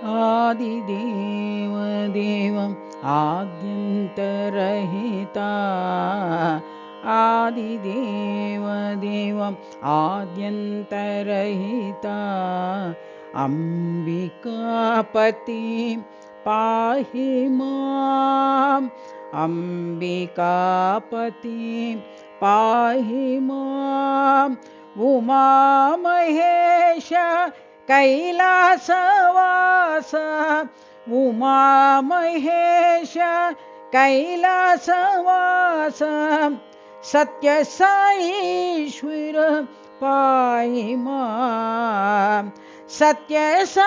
आदिदेव देवम् आद्यन्तरहिता आदिदेव देवम् आद्यन्तरहिता अम्बिकापति पाहि माम् अम्बिकापति पाहि माम् उमामहेश कैलासवास उमामहेश कैलासवास सत्यसाईश्वर पाहि माम् सत्यसाईश्वर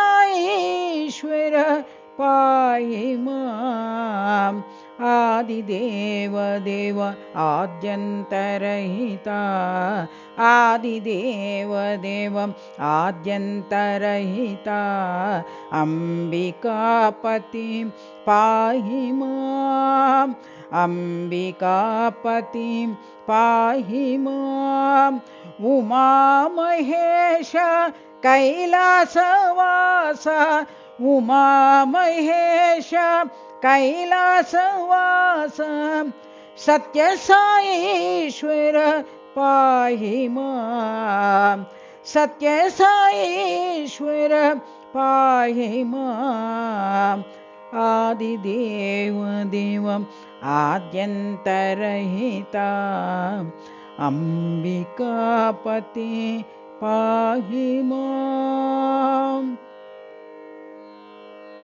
पाहि माम् आदिदेव देव आद्यन्तरहिता आदिदेव देवम् आद्यन्तरहिता अम्बिकापतिं पाहि माम् अम्बिकापतिं पाहि माम् उमामहेश कैलासवास उमामहेश कैलासवास सत्यसाईश्वर पाहि माम् सत्यसाईश्वर पाहि माम् आदिदेव देवम् आद्यन्तरहिता अम्बिकापति पाहि माम्।